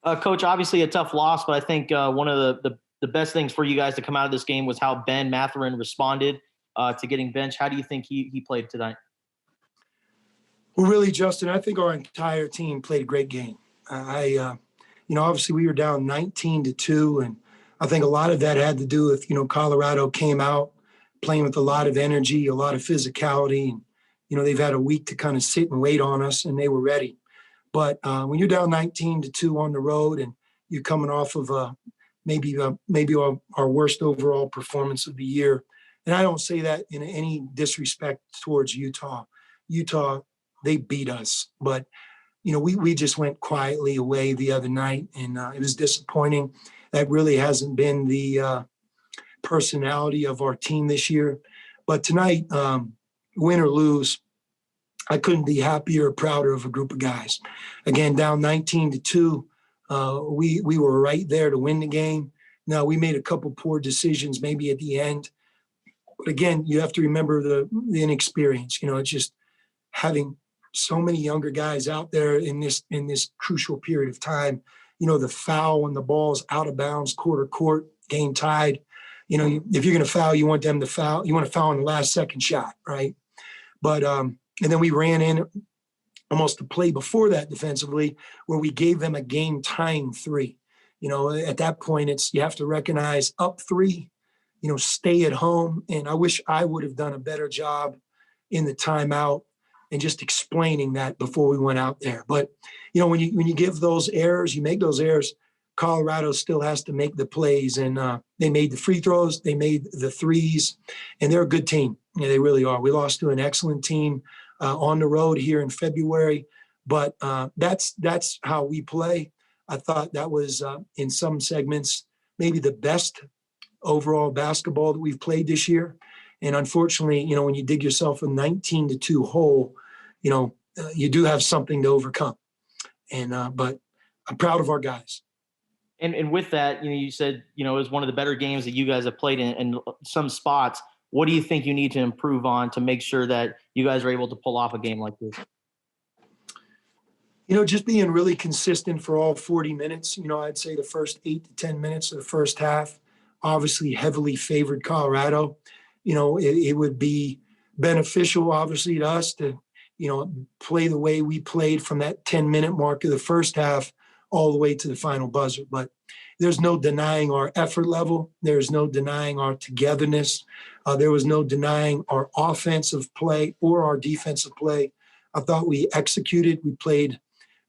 Coach, obviously a tough loss, but I think one of the best things for you guys to come out of this game was how Ben Mathurin responded to getting benched. How do you think he played tonight? Well, really, Justin, I think our entire team played a great game. Obviously we were down 19-2, and I think a lot of that had to do with, Colorado came out playing with a lot of energy, a lot of physicality, and, they've had a week to kind of sit and wait on us, and they were ready. But when you're down 19-2 on the road and you're coming off of maybe our worst overall performance of the year, and I don't say that in any disrespect towards Utah. Utah, they beat us, but we just went quietly away the other night, and it was disappointing. That really hasn't been the personality of our team this year. But tonight, win or lose, I couldn't be happier or prouder of a group of guys. Again, down 19-2, we were right there to win the game. Now, we made a couple poor decisions maybe at the end. But again, you have to remember the inexperience. It's just having so many younger guys out there in this crucial period of time. The foul when the ball's out of bounds, quarter court, game tied. If you're going to foul, you want them to foul. You want to foul on the last second shot, right? But and then we ran in almost the play before that defensively where we gave them a game-tying three. At that point, you have to recognize up three, stay at home. And I wish I would have done a better job in the timeout and just explaining that before we went out there. But, when you give those errors, you make those errors, Colorado still has to make the plays. And they made the free throws, they made the threes, and they're a good team. Yeah, they really are. We lost to an excellent team on the road here in February, but that's how we play. I thought that was, in some segments, maybe the best overall basketball that we've played this year. And unfortunately, when you dig yourself a 19-2 hole, you do have something to overcome. And but I'm proud of our guys. And with that, you said, it was one of the better games that you guys have played in some spots. What do you think you need to improve on to make sure that you guys are able to pull off a game like this? Just being really consistent for all 40 minutes. I'd say the first 8 to 10 minutes of the first half, obviously heavily favored Colorado. It would be beneficial, obviously, to us to, play the way we played from that 10-minute mark of the first half all the way to the final buzzer. But there's no denying our effort level. There's no denying our togetherness. There was no denying our offensive play or our defensive play. I thought we executed. We played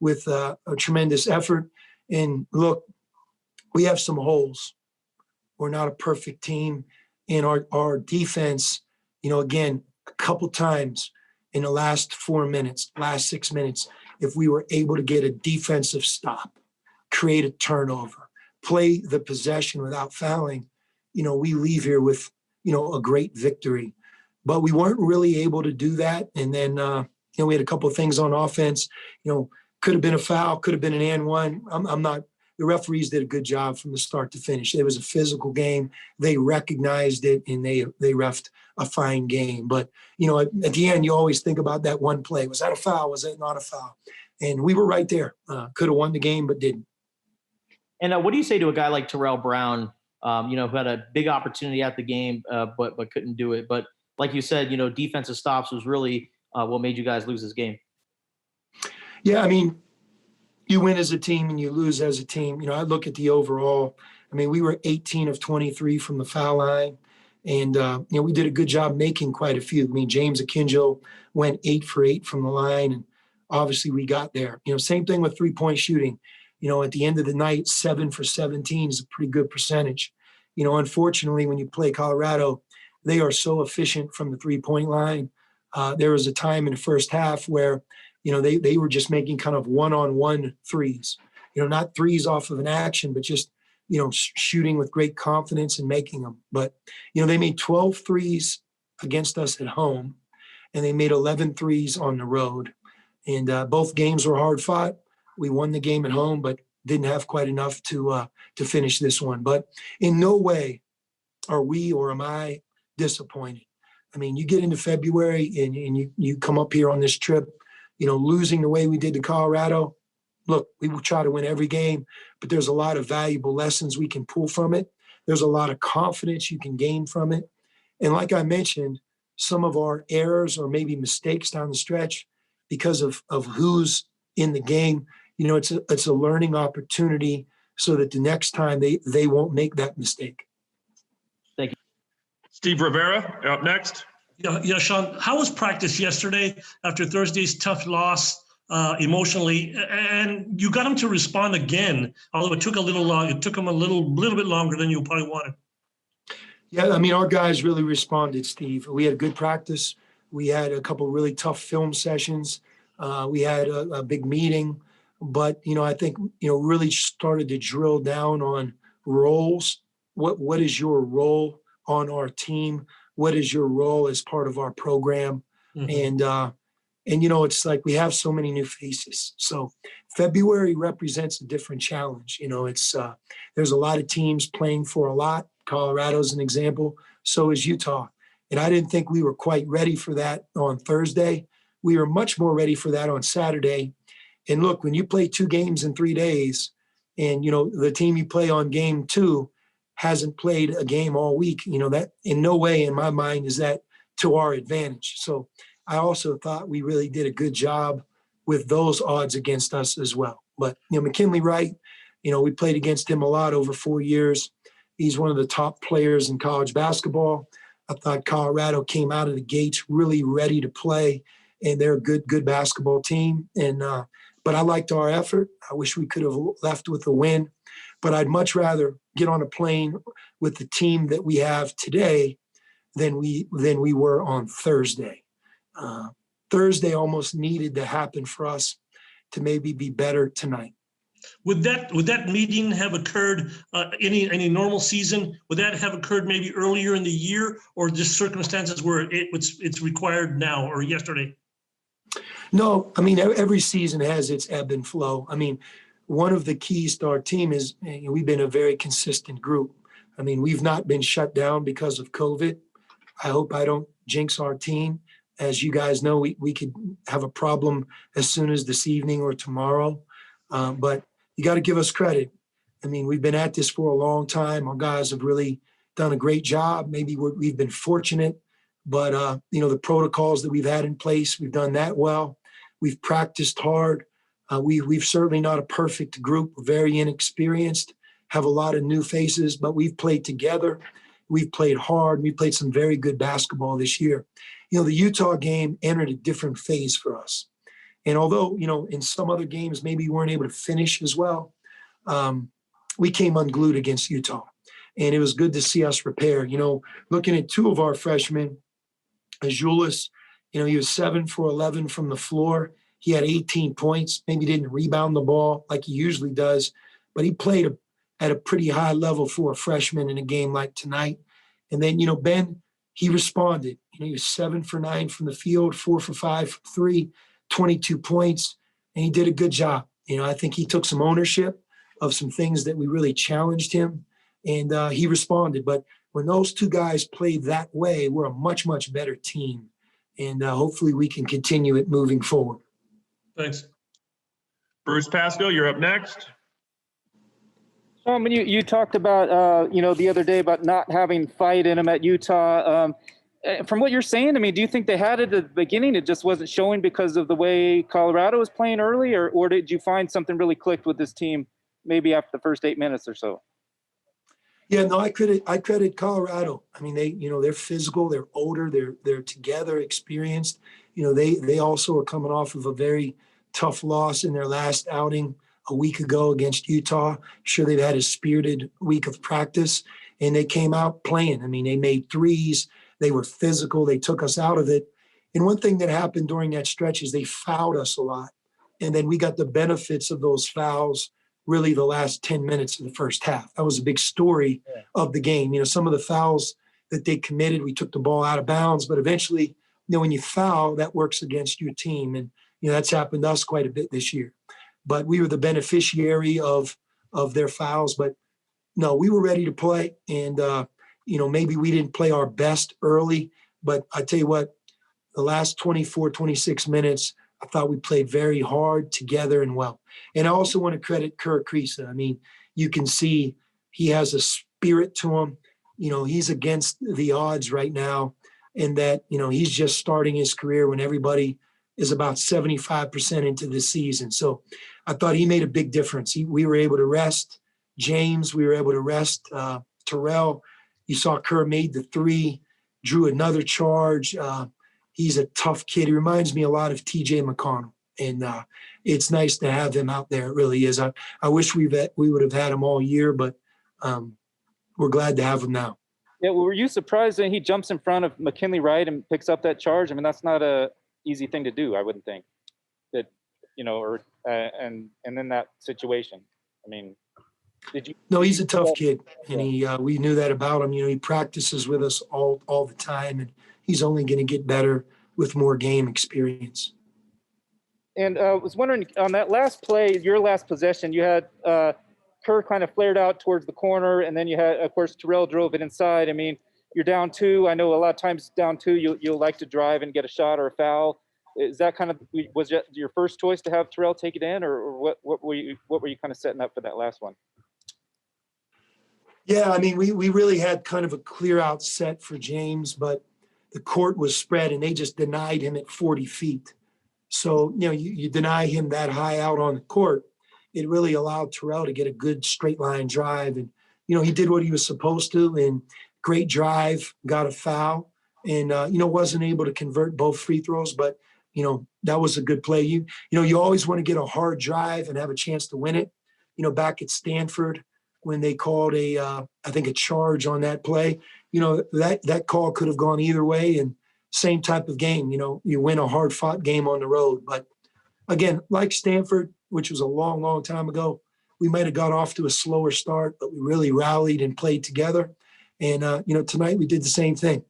with a tremendous effort. And look, we have some holes. We're not a perfect team. And our defense, again, a couple times in the last 4 minutes, last 6 minutes, if we were able to get a defensive stop, create a turnover, play the possession without fouling, we leave here with, a great victory. But we weren't really able to do that. And then, we had a couple of things on offense, could have been a foul, could have been an and one. I'm not. The referees did a good job from the start to finish. It was a physical game. They recognized it, and they refed a fine game. But, at the end, you always think about that one play. Was that a foul? Was that not a foul? And we were right there. Could have won the game, but didn't. And what do you say to a guy like Terrell Brown, who had a big opportunity at the game, but couldn't do it? But like you said, defensive stops was really what made you guys lose this game. Yeah, you win as a team and you lose as a team. I look at the overall. We were 18 of 23 from the foul line. And, we did a good job making quite a few. James Akinjo went 8 for 8 from the line. And obviously we got there. Same thing with three-point shooting. At the end of the night, 7 for 17 is a pretty good percentage. Unfortunately, when you play Colorado, they are so efficient from the three-point line. There was a time in the first half where, they were just making kind of one-on-one threes, not threes off of an action, but just, shooting with great confidence and making them. But, they made 12 threes against us at home, and they made 11 threes on the road. And both games were hard fought. We won the game at home, but didn't have quite enough to finish this one. But in no way are we or am I disappointed. You get into February and you come up here on this trip, losing the way we did to Colorado, look, we will try to win every game, but there's a lot of valuable lessons we can pull from it. There's a lot of confidence you can gain from it. And like I mentioned, some of our errors or maybe mistakes down the stretch because of who's in the game, it's a learning opportunity so that the next time they won't make that mistake. Thank you. Steve Rivera, you're up next. Yeah, Sean, how was practice yesterday after Thursday's tough loss emotionally? And you got him to respond again, although it took a little long. It took him a little bit longer than you probably wanted. Yeah, I mean, our guys really responded, Steve. We had good practice. We had a couple really tough film sessions. We had a big meeting, but I think really started to drill down on roles. What is your role on our team? What is your role as part of our program? Mm-hmm. And it's like we have so many new faces. So February represents a different challenge. It's there's a lot of teams playing for a lot. Colorado's an example. So is Utah. And I didn't think we were quite ready for that on Thursday. We were much more ready for that on Saturday. And look, when you play 2 games in 3 days and, the team you play on game 2 hasn't played a game all week, that in no way in my mind is that to our advantage. So I also thought we really did a good job with those odds against us as well. But, McKinley Wright, we played against him a lot over 4 years. He's one of the top players in college basketball. I thought Colorado came out of the gates really ready to play, and they're a good basketball team. And but I liked our effort. I wish we could have left with a win, but I'd much rather get on a plane with the team that we have today than we were on Thursday. Thursday almost needed to happen for us to maybe be better tonight. Would that meeting have occurred any normal season? Would that have occurred maybe earlier in the year, or just circumstances where it's required now or yesterday? No, I mean, every season has its ebb and flow. I mean, one of the keys to our team is we've been a very consistent group. I mean, we've not been shut down because of COVID. I hope I don't jinx our team. As you guys know, we could have a problem as soon as this evening or tomorrow. But you got to give us credit. I mean, we've been at this for a long time. Our guys have really done a great job. Maybe we've been fortunate, but the protocols that we've had in place, we've done that well. We've practiced hard. We've certainly not a perfect group. We're very inexperienced, have a lot of new faces, but we've played together. We've played hard. We played some very good basketball this year. The Utah game entered a different phase for us. And although, in some other games, maybe we weren't able to finish as well, we came unglued against Utah. And it was good to see us repair. Looking at 2 of our freshmen, Azuolas, he was 7 for 11 from the floor. He had 18 points, maybe didn't rebound the ball like he usually does, but he played at a pretty high level for a freshman in a game like tonight. And then, Ben, he responded. He was 7 for 9 from the field, 4 for 5 from 3, 22 points, and he did a good job. I think he took some ownership of some things that we really challenged him, and he responded. But when those 2 guys played that way, we're a much, much better team, and hopefully we can continue it moving forward. Thanks. Bruce Pascoe, you're up next. When you talked about, the other day about not having fight in them at Utah. From what you're saying, I mean, do you think they had it at the beginning? It just wasn't showing because of the way Colorado was playing early, or did you find something really clicked with this team maybe after the first 8 minutes or so? Yeah, no, I credit Colorado. I mean, they're physical, they're older, they're together, experienced. They also are coming off of a very tough loss in their last outing a week ago against Utah. Sure, they've had a spirited week of practice, and they came out playing. I mean, they made threes. They were physical. They took us out of it. And one thing that happened during that stretch is they fouled us a lot. And then we got the benefits of those fouls really the last 10 minutes of the first half. That was a big story of the game. Some of the fouls that they committed, we took the ball out of bounds, but eventually, when you foul, that works against your team. And, that's happened to us quite a bit this year. But we were the beneficiary of their fouls. But no, we were ready to play. And, maybe we didn't play our best early, but I tell you what, the last 24, 26 minutes, I thought we played very hard together and well. And I also want to credit Kerr Kriisa. I mean, you can see he has a spirit to him. You know, he's against the odds right now, in that, you know, he's just starting his career when everybody is about 75% into the season. So I thought he made a big difference. We were able to rest James. We were able to rest Terrell. You saw Kerr made the three, drew another charge. He's a tough kid. He reminds me a lot of TJ McConnell. And it's nice to have him out there. It really is. I wish we would have had him all year, but we're glad to have him now. Yeah, well, were you surprised that he jumps in front of McKinley Wright and picks up that charge? I mean, that's not a easy thing to do, I wouldn't think. That, you know, or and in that situation, I mean, did you? No, he's a tough kid, and we knew that about him. You know, he practices with us all the time, and he's only going to get better with more game experience. And I was wondering, on that last play, your last possession, you had Kerr kind of flared out towards the corner, and then you had, of course, Terrell drove it inside. I mean, you're down two. I know a lot of times down two, you'll like to drive and get a shot or a foul. Is that kind of, was it your first choice to have Terrell take it in, or what were you kind of setting up for that last one? Yeah, I mean, we really had kind of a clear out set for James, but the court was spread and they just denied him at 40 feet. So, you know, you deny him that high out on the court, it really allowed Terrell to get a good straight line drive. And, you know, he did what he was supposed to, and great drive, got a foul, and, you know, wasn't able to convert both free throws, but, you know, that was a good play. You always want to get a hard drive and have a chance to win it. You know, back at Stanford, when they called I think a charge on that play, you know, that call could have gone either way, and same type of game, you know, you win a hard fought game on the road. But again, like Stanford, which was a long, long time ago, we might've got off to a slower start, but we really rallied and played together. And, you know, tonight we did the same thing.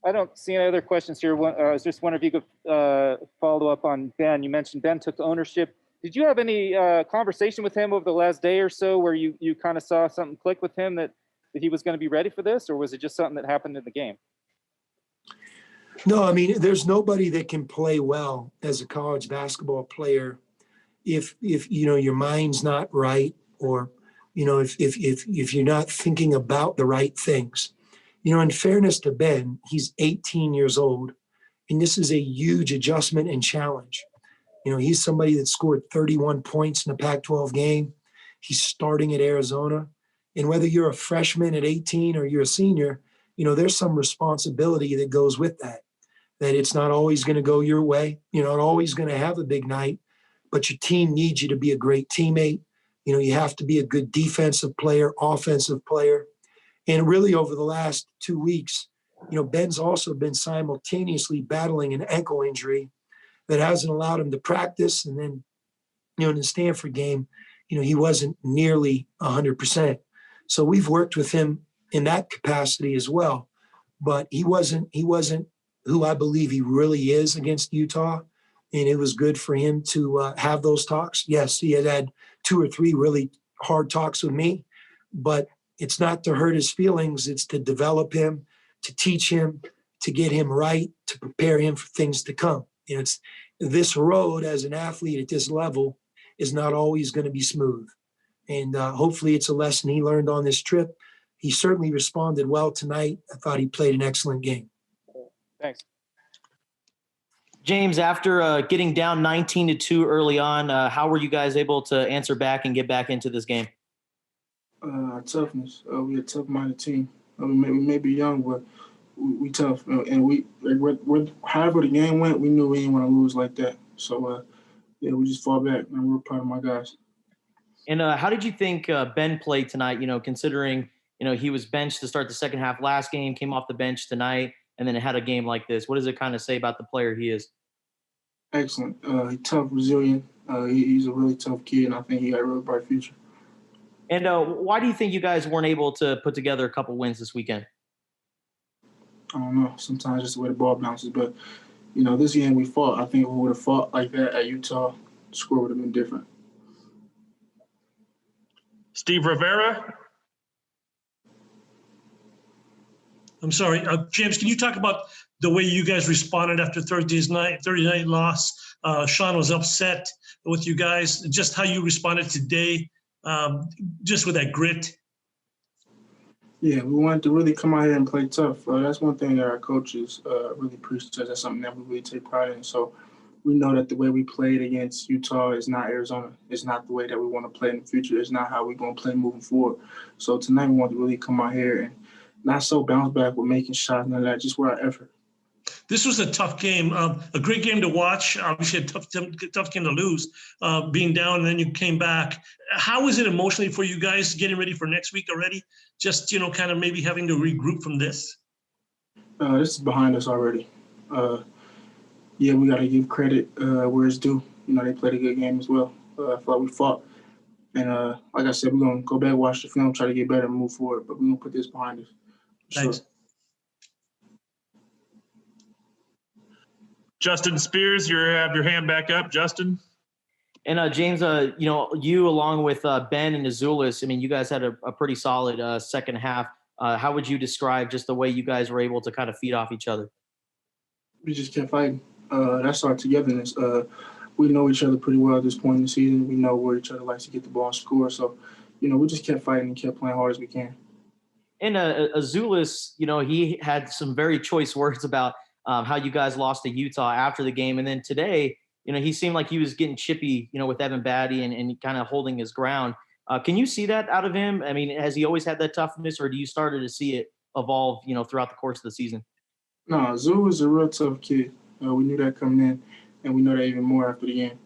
I don't see any other questions here. I was just wondering if you could follow up on Ben. You mentioned Ben took ownership. Did you have any conversation with him over the last day or so where you kind of saw something click with him that he was going to be ready for this, or was it just something that happened in the game? No, I mean, there's nobody that can play well as a college basketball player if you know your mind's not right, or you know if you're not thinking about the right things. You know, in fairness to Ben, he's 18 years old, and this is a huge adjustment and challenge. You know, he's somebody that scored 31 points in a Pac-12 game. He's starting at Arizona. And whether you're a freshman at 18 or you're a senior, you know, there's some responsibility that goes with that it's not always going to go your way. You're not always going to have a big night, but your team needs you to be a great teammate. You know, you have to be a good defensive player, offensive player. And really over the last 2 weeks, you know, Ben's also been simultaneously battling an ankle injury that hasn't allowed him to practice. And then, you know, in the Stanford game, you know, he wasn't nearly 100%. So we've worked with him in that capacity as well. But he wasn't who I believe he really is against Utah. And it was good for him to have those talks. Yes, he had 2 or 3 really hard talks with me, but it's not to hurt his feelings. It's to develop him, to teach him, to get him right, to prepare him for things to come. You know, it's this road as an athlete at this level is not always going to be smooth. And hopefully it's a lesson he learned on this trip. He certainly responded well tonight. I thought he played an excellent game. Thanks. James, after getting down 19-2 early on, how were you guys able to answer back and get back into this game? Toughness. We're a tough-minded team. We may be young, but we tough. And we're however the game went, we knew we didn't want to lose like that. So, yeah, we just fought back, and we're proud of my guys. And how did you think Ben played tonight, you know, considering, you know, he was benched to start the second half last game, came off the bench tonight, and then had a game like this? What does it kind of say about the player he is? Excellent. He's tough, resilient. He's a really tough kid, and I think he got a really bright future. And why do you think you guys weren't able to put together a couple wins this weekend? I don't know. Sometimes just the way the ball bounces. But, you know, this game we fought. I think if we would have fought like that at Utah, the score would have been different. Steve Rivera. I'm sorry, James, can you talk about the way you guys responded after Thursday night loss? Sean was upset with you guys, just how you responded today, just with that grit. Yeah, we wanted to really come out here and play tough. That's one thing that our coaches really preach to us. That's something that we really take pride in. So we know that the way we played against Utah is not Arizona. It's not the way that we want to play in the future. It's not how we're going to play moving forward. So tonight we want to really come out here and not so bounce back with making shots and all that, just with our effort. This was a tough game, a great game to watch. Obviously, a tough game to lose, being down, and then you came back. How was it emotionally for you guys getting ready for next week already? Just, kind of maybe having to regroup from this? This is behind us already. Yeah, we got to give credit where it's due. They played a good game as well. I feel like we fought. And like I said, we're going to go back, watch the film, try to get better and move forward. But we're going to put this behind us. Thanks. Sure. Justin Spears, you have your hand back up. Justin. And James, you along with Ben and Azulis, I mean, you guys had a pretty solid second half. How would you describe just the way you guys were able to kind of feed off each other? We just kept fighting. That's our togetherness. We know each other pretty well at this point in the season. We know where each other likes to get the ball and score. So, we just kept fighting and kept playing hard as we can. And Azulis, he had some very choice words about how you guys lost to Utah after the game. And then today, he seemed like he was getting chippy, with Evan Batty and kind of holding his ground. Can you see that out of him? I mean, has he always had that toughness, or do you started to see it evolve, throughout the course of the season? No, Zoo is a real tough kid. We knew that coming in, and we know that even more after the game.